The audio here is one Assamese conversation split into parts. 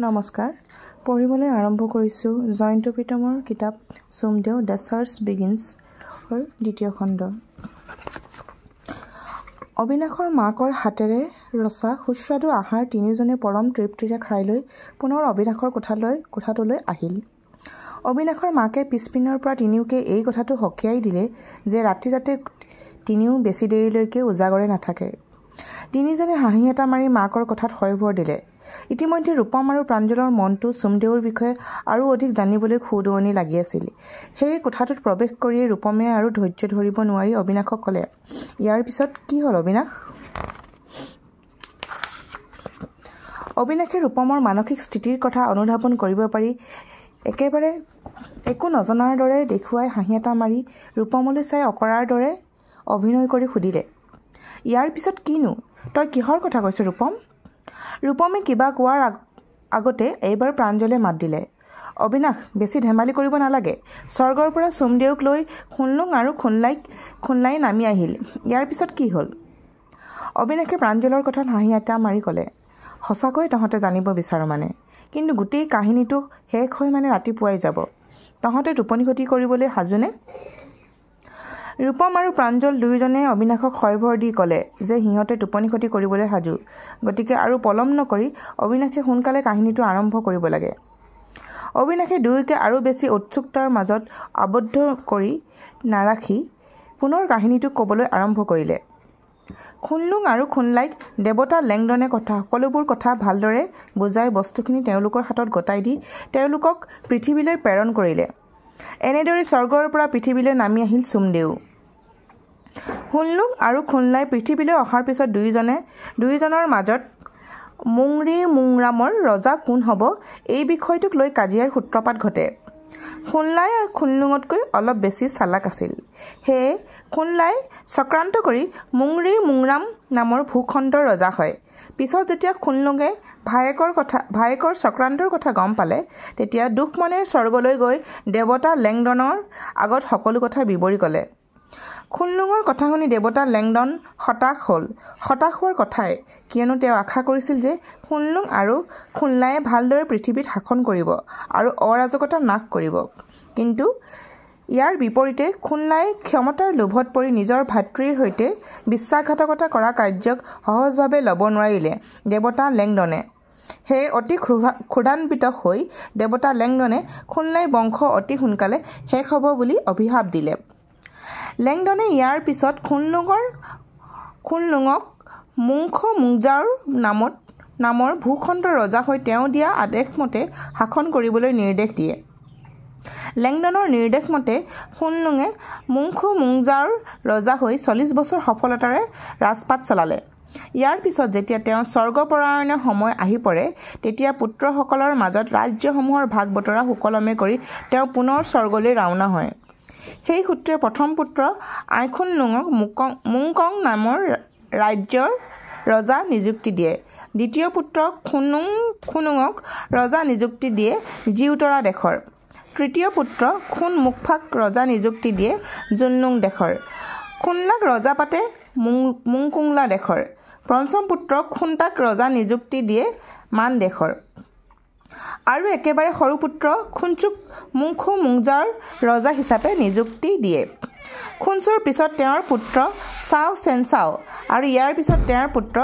নমস্কাৰ পঢ়িবলৈ আৰম্ভ কৰিছোঁ জয়ন্ত প্ৰীতমৰ কিতাপ সোমদেও দ্য চাৰ্চ বিগিনছৰ দ্বিতীয় খণ্ড। অবিনাশৰ মাকৰ হাতেৰে ৰচা সুস্বাদু আহাৰ তিনিওজনে পৰম তৃপ্তিৰে খাই লৈ পুনৰ অবিনাশৰ কোঠাটোলৈ আহিল। অবিনাশৰ মাকে পিছপিনৰ পৰা তিনিওকে এই কথাটো সকীয়াই দিলে যে ৰাতি যাতে তিনিও বেছি দেৰিলৈকে উজাগৰে নাথাকে। তিনিজনে হাঁহি এটা মাৰি মাকৰ কথাত হয়ভৰ দিলে। ইতিমধ্যে ৰূপম আৰু প্ৰাঞ্জলৰ মনটো সোমদেউৰ বিষয়ে আৰু অধিক জানিবলৈ খুদুৱনি লাগি আছিল। সেই কোঠাটোত প্ৰৱেশ কৰিয়েই ৰূপমে আৰু ধৈৰ্য ধৰিব নোৱাৰি অবিনাশক ক'লে, ইয়াৰ পিছত কি হ'ল অবিনাশ? অবিনাশে ৰূপমৰ মানসিক স্থিতিৰ কথা অনুধাৱন কৰিব পাৰি একেবাৰে একো নজনাৰ দৰে দেখুৱাই হাঁহি এটা মাৰি ৰূপমলৈ চাই অকৰাৰ দৰে অভিনয় কৰি সুধিলে, ইয়াৰ পিছত কিনো? তই কিহৰ কথা কৈছ ৰূপম? ৰূপমে কিবা কোৱাৰ আগতে এইবাৰ প্ৰাঞ্জলে মাত দিলে, অবিনাশ বেছি ধেমালি কৰিব নালাগে। স্বৰ্গৰ পৰা সোমদেউক লৈ খুনলুং আৰু খুনলাই নামি আহিল, ইয়াৰ পিছত কি হ'ল? অবিনাশে প্ৰাঞ্জলৰ কথাত হাঁহি এটা মাৰি ক'লে, সঁচাকৈ তহঁতে জানিব বিচাৰ মানে, কিন্তু গোটেই কাহিনীটো শেষ হৈ মানে ৰাতিপুৱাই যাব। তহঁতে টোপনি ক্ষতি কৰিবলৈ সাজুনে? ৰূপম আৰু প্ৰাঞ্জল দুয়োজনে অবিনাশক হয়ভৰ দি ক'লে যে সিহঁতে টোপনি ক্ষতি কৰিবলৈ সাজু, গতিকে আৰু পলম নকৰি অবিনাশে সোনকালে কাহিনীটো আৰম্ভ কৰিব লাগে। অবিনাশে দুয়োকে আৰু বেছি উৎসুকতাৰ মাজত আবদ্ধ কৰি নাৰাখি পুনৰ কাহিনীটো ক'বলৈ আৰম্ভ কৰিলে। খুনলুং আৰু খুনলাইক দেৱতা লেংডনে সকলোবোৰ কথা ভালদৰে বুজাই বস্তুখিনি তেওঁলোকৰ হাতত গতাই দি তেওঁলোকক পৃথিৱীলৈ প্ৰেৰণ কৰিলে। এনেদৰে স্বৰ্গৰ পৰা পৃথিৱীলৈ নামি আহিল সোমদেউ। খুনলুং আৰু খুনলাই পৃথিৱীলৈ অহাৰ পিছত দুয়োজনৰ মাজত মুংৰি মুংৰামৰ ৰজা কোন হ'ব এই বিষয়টোক লৈ কাজিয়াৰ সূত্ৰপাত ঘটে। খুনলাই আৰু খুনলুঙতকৈ অলপ বেছি চালাক আছিল। সেয়ে খুনলাই চক্ৰান্ত কৰি মুংৰি মুংৰাম নামৰ ভূখণ্ডৰ ৰজা হয়। পিছত যেতিয়া খুনলুঙে ভায়েকৰ চক্ৰান্তৰ কথা গম পালে, তেতিয়া দুখ মনেৰে স্বৰ্গলৈ গৈ দেৱতা লেংডনৰ আগত সকলো কথা বিৱৰি ক'লে। খুনলুঙৰ কথা শুনি দেৱতা লেংডন হতাশ হ'ল। হতাশ হোৱাৰ কথাই, কিয়নো তেওঁ আশা কৰিছিল যে খুনলুং আৰু খুনলাইয়ে ভালদৰে পৃথিৱীত শাসন কৰিব আৰু অৰাজকতা নাশ কৰিব। কিন্তু ইয়াৰ বিপৰীতে খুনলাই ক্ষমতাৰ লোভত পৰি নিজৰ ভাতৃৰ সৈতে বিশ্বাসঘাতকতা কৰা কাৰ্যক সহজভাৱে ল'ব নোৱাৰিলে দেৱতা লেংডনে। সেয়ে অতি ক্ষুধান্বিত হৈ দেৱতা লেংডনে খুনলাই বংশ অতি সোনকালে শেষ হ'ব বুলি অভিশাপ দিলে। লেংডনে ইয়াৰ পিছত খুনলুঙক মুংখো মুংজাওৰ নামৰ ভূখণ্ডৰ ৰজা হৈ তেওঁ দিয়া আদেশমতে শাসন কৰিবলৈ নিৰ্দেশ দিয়ে। লেংডনৰ নিৰ্দেশ মতে খুনলুঙে মুংখো মুংজাওৰ ৰজা হৈ 40 বছৰ সফলতাৰে ৰাজপাট চলালে। ইয়াৰ পিছত যেতিয়া তেওঁ স্বৰ্গপৰায়ণৰ সময় আহি পৰে, তেতিয়া পুত্ৰসকলৰ মাজত ৰাজ্যসমূহৰ ভাগ বতৰা সুকলমে কৰি তেওঁ পুনৰ স্বৰ্গলৈ ৰাওনা হয়। সেই সূত্ৰে প্ৰথম পুত্ৰ আইখুনলুঙক মুংকং নামৰ ৰাজ্যৰ ৰজা নিযুক্তি দিয়ে। দ্বিতীয় পুত্ৰ খুনুঙক ৰজা নিযুক্তি দিয়ে জিউতৰা দেশৰ। তৃতীয় পুত্ৰ খুনমুখফাক ৰজা নিযুক্তি দিয়ে জুনলুং দেশৰ। খুনলাক ৰজা পাতে মুংকুংলা দেশৰ। পঞ্চম পুত্ৰ খুনতাক ৰজা নিযুক্তি দিয়ে মান দেশৰ। আৰু একেবাৰে সৰু পুত্ৰ খুনচুক মুংখো মুংজাওৰ ৰজা হিচাপে নিযুক্তি দিয়ে। খুনচুৰ পিছত তেওঁৰ পুত্ৰ চাও চেনচাও আৰু ইয়াৰ পিছত তেওঁৰ পুত্ৰ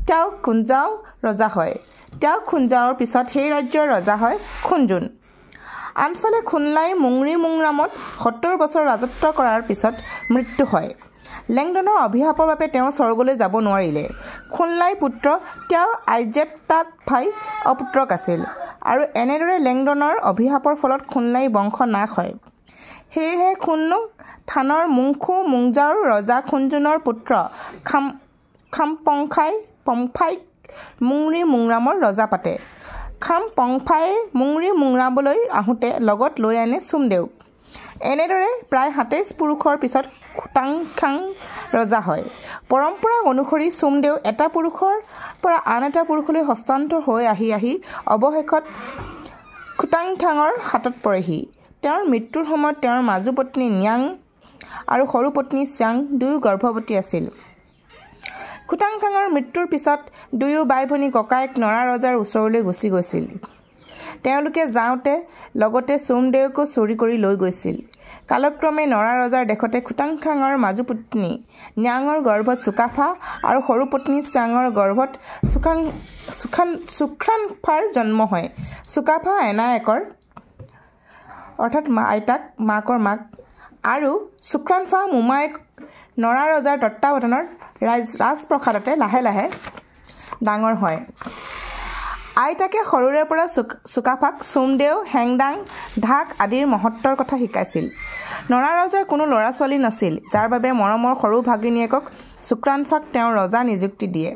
টাও খুনজাও ৰজা হয়। টাও খুনজাওৰ পিছত সেই ৰাজ্যৰ ৰজা হয় খুনজুন। আনফালে খুনলাই মুংৰি মুংৰামত 70 বছৰ ৰাজত্ব কৰাৰ পিছত মৃত্যু হয়। লেংডনৰ অভিশাপৰ বাবে তেওঁ স্বৰ্গলৈ যাব নোৱাৰিলে। খুনলাই পুত্ৰ টাও আইজেপটাফাই অপুত্ৰক আছিল আৰু এনেদৰে লেংডনৰ অভিশাপৰ ফলত খুনলাই বংশ নাশ হয়। সেয়েহে খুনলুং থানৰ মুংখো মুংজাওৰ ৰজা খুনজুনৰ পুত্ৰ খামপংফাইক মুংৰি মুংৰামৰ ৰজা পাতে। খামপংফায়ে মুংৰি মুংৰামলৈ আহোঁতে লগত লৈ আনে সোমদেউক। এনেদৰে প্ৰায় 27 পুৰুষৰ পিছত খুটাংখাং ৰজা হয়। পৰম্পৰা অনুসৰি সোমদেউ এটা পুৰুষৰ পৰা আন এটা পুৰুষলৈ হস্তান্তৰ হৈ আহি অৱশেষত খুটাংথাঙৰ হাতত পৰেহি। তেওঁৰ মৃত্যুৰ সময়ত তেওঁৰ মাজু পত্নী ন্যাং আৰু সৰু পত্নী চাং দুয়ো গৰ্ভৱতী আছিল। খুটাংথাঙৰ মৃত্যুৰ পিছত দুয়ো বাই ভনী ককায়েক নৰা ৰজাৰ ওচৰলৈ গুচি গৈছিল। তেওঁলোকে যাওঁতে লগতে সোমদেৱকো চুৰি কৰি লৈ গৈছিল। কালক্ৰমে নৰা ৰজাৰ দেশতে খুটাংখাঙৰ মাজু পত্নী ন্যাঙৰ গৰ্ভত চুকাফা আৰু সৰু পত্নী চাঙৰ গৰ্ভত চুখ্ৰানফাৰ জন্ম হয়। চুকাফা এনায়েকৰ অৰ্থাৎ আইতাক মাকৰ মাক আৰু চুখ্ৰানফা মোমায়েক নৰা ৰজাৰ তত্বাৱধানৰ ৰাজপ্ৰসাদতে লাহে লাহে ডাঙৰ হয়। আইতাকে সৰুৰে পৰা চুকাফাক সোমদেৱ, হেংদাং, ঢাক আদিৰ মহত্বৰ কথা শিকাইছিল। নৰা ৰজাৰ কোনো ল'ৰা ছোৱালী নাছিল, যাৰ বাবে মৰমৰ সৰু ভাগিনীয়েকক চুখ্ৰানফাক তেওঁৰ ৰজা নিযুক্তি দিয়ে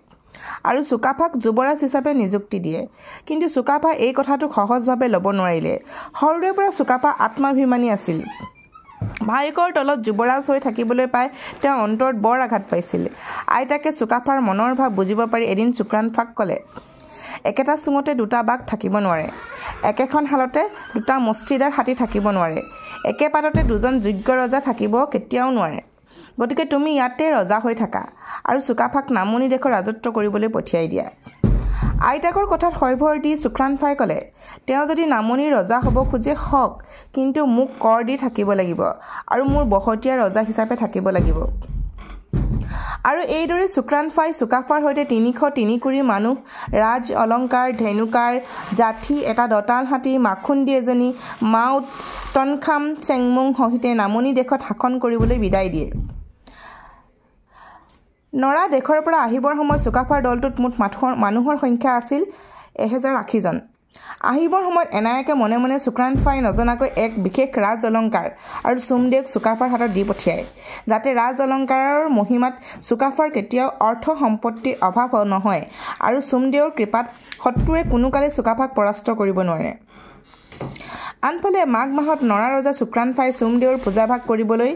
আৰু চুকাফাক যুৱৰাজ হিচাপে নিযুক্তি দিয়ে। কিন্তু চুকাফা এই কথাটোক সহজভাৱে ল'ব নোৱাৰিলে। সৰুৰে পৰা চুকাফা আত্মাভিমানী আছিল। ভায়েকৰ তলত যুৱৰাজ হৈ থাকিবলৈ পাই তেওঁ অন্তৰত বৰ আঘাত পাইছিল। আইতাকে চুকাফাৰ মনৰ ভাৱ বুজিব পাৰি এদিন চুখ্ৰানফাক ক'লে, একেটা চুঙতে দুটা বাঘ থাকিব নোৱাৰে, একেখন শালতে দুটা মস্তিদাৰ হাতী থাকিব নোৱাৰে, একে পাততে দুজন যোগ্য ৰজা থাকিব কেতিয়াও নোৱাৰে। গতিকে তুমি ইয়াতে ৰজা হৈ থাকা আৰু চুকাফাক নামনি দেশৰ ৰাজত্ব কৰিবলৈ পঠিয়াই দিয়া। আইতাকৰ কথাত হয়ভৰ দি চুখ্ৰানফাই ক'লে, তেওঁ যদি নামনিৰ ৰজা হ'ব খোজে হওক, কিন্তু মোক কৰ দি থাকিব লাগিব আৰু মোৰ বহতীয়া ৰজা হিচাপে থাকিব লাগিব। আৰু এইদৰে চুখ্ৰানফাই চুকাফাৰ সৈতে ৩০৩ কুৰি মানুহ, ৰাজ অলংকাৰ, ধেনুকাৰ, জাঠি, এটা দঁতাল হাতী, মাখুন্দী এজনী, মাউত, টনখাম চেংমুং সহিতে নামনি দেশত শাসন কৰিবলৈ বিদায় দিয়ে। নৰা দেশৰ পৰা আহিবৰ সময়ত চুকাফাৰ দলটোত মুঠ মানুহৰ সংখ্যা আছিল ১০৮০ জন। আহিবৰ সময়ত এনায়েকে মনে মনে চুখ্ৰানফাই নজনাকৈ এক বিশেষ ৰাজ অলংকাৰ আৰু সোমদেৱক চুকাফাৰ হাতত দি পঠিয়ায়, যাতে ৰাজ অলংকাৰৰ মহিমাত চুকাফাৰ কেতিয়াও অৰ্থ সম্পত্তিৰ অভাৱ নহয় আৰু সোমদেৱৰ কৃপাত শত্ৰুৱে কোনোকালে চুকাফাক পৰাস্ত কৰিব নোৱাৰে। আনফালে মাঘ মাহত নৰা ৰজা চুখ্ৰানফাই সোমদেৱৰ পূজাভাগ কৰিবলৈ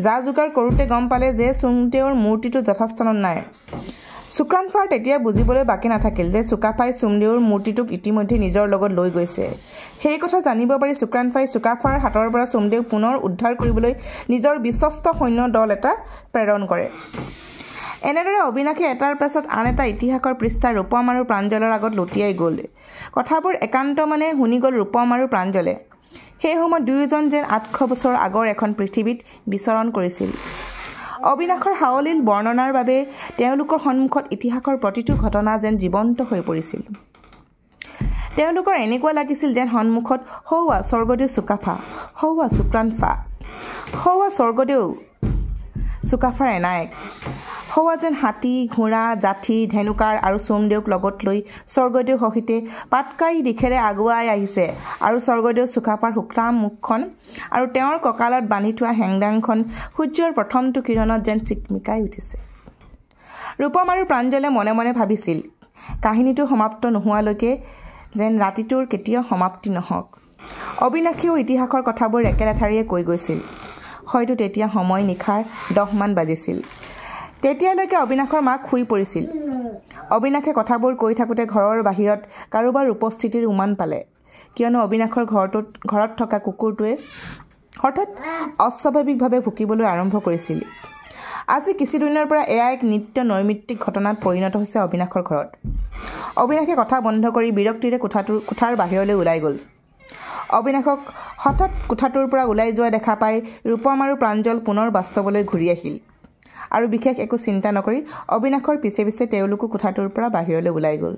যা যোগাৰ কৰোঁতে গম পালে যে সোমদেৱৰ মূৰ্তিটো যথাস্থানত নাই। চুখ্ৰানফাৰ তেতিয়া বুজিবলৈ বাকী নাথাকিল যে চুকাফাই সোমদেৱৰ মূৰ্তিটোক ইতিমধ্যে নিজৰ লগত লৈ গৈছে। সেই কথা জানিব পাৰি চুখ্ৰানফাই চুকাফাৰ হাতৰ পৰা সোমদেৱক পুনৰ উদ্ধাৰ কৰিবলৈ নিজৰ বিশ্বস্ত সৈন্য দল এটা প্ৰেৰণ কৰে। এনেদৰে অবিনাশে এটাৰ পাছত আন এটা ইতিহাসৰ পৃষ্ঠা ৰূপম আৰু প্ৰাঞ্জলৰ আগত লুটিয়াই গ'ল। কথাবোৰ একান্ত মানে শুনি গ'ল ৰূপম আৰু প্ৰাঞ্জলে। সেই সময়ত দুয়োজন যেন ৮০০ বছৰ আগৰ এখন পৃথিৱীত বিচৰণ কৰিছিল। অবিনাশৰ সাৱলীল বৰ্ণনাৰ বাবে তেওঁলোকৰ সন্মুখত ইতিহাসৰ প্ৰতিটো ঘটনা যেন জীৱন্ত হৈ পৰিছিল। তেওঁলোকৰ এনেকুৱা লাগিছিল যেন সন্মুখত সৌৱা স্বৰ্গদেউ চুকাফা, সৌৱা চুখ্ৰানফা, সৌৱা স্বৰ্গদেউ চুকাফাৰ এনায়েক, সৌৱা যেন হাতী, ঘোঁৰা, জাঠি, ধেনুকাৰ আৰু সোমদেৱক লগত লৈ স্বৰ্গদেউ সহিতে পাটকাই দিশেৰে আগুৱাই আহিছে আৰু স্বৰ্গদেউ চুকাফাৰ শুক্ৰাম মুখখন আৰু তেওঁৰ কঁকালত বান্ধি থোৱা হেংদাংখন সূৰ্যৰ প্ৰথমটো কিৰণত যেন চিকমিকাই উঠিছে। ৰূপম আৰু প্ৰাঞ্জলে মনে মনে ভাবিছিল, কাহিনীটো সমাপ্ত নোহোৱালৈকে যেন ৰাতিটোৰ কেতিয়াও সমাপ্তি নহওক। অবিনাশেও ইতিহাসৰ কথাবোৰ একেলেঠাৰিয়ে কৈ গৈছিল। হয়তো তেতিয়া সময় নিশাৰ ১০ মান বাজিছিল। তেতিয়ালৈকে অবিনাশৰ মাক শুই পৰিছিল। অবিনাশে কথাবোৰ কৈ থাকোঁতে ঘৰৰ বাহিৰত কাৰোবাৰ উপস্থিতিৰ উমান পালে, কিয়নো অবিনাশৰ ঘৰত থকা কুকুৰটোৱে হঠাৎ অস্বাভাৱিকভাৱে ভুকিবলৈ আৰম্ভ কৰিছিল। আজি কিছুদিনৰ পৰা এয়া এক নিত্য নৈমিত্তিক ঘটনাত পৰিণত হৈছে অবিনাশৰ ঘৰত। অবিনাশে কথা বন্ধ কৰি বিৰক্তিৰে কোঠাৰ বাহিৰলৈ ওলাই গ'ল। অবিনাশক হঠাৎ কোঠাটোৰ পৰা ওলাই যোৱা দেখা পাই ৰূপম আৰু প্ৰাঞ্জল পুনৰ বাস্তৱলৈ ঘূৰি আহিল আৰু বিশেষ একো চিন্তা নকৰি অবিনাশৰ পিছে পিছে তেওঁলোকো কোঠাটোৰ পৰা বাহিৰলৈ ওলাই গ'ল।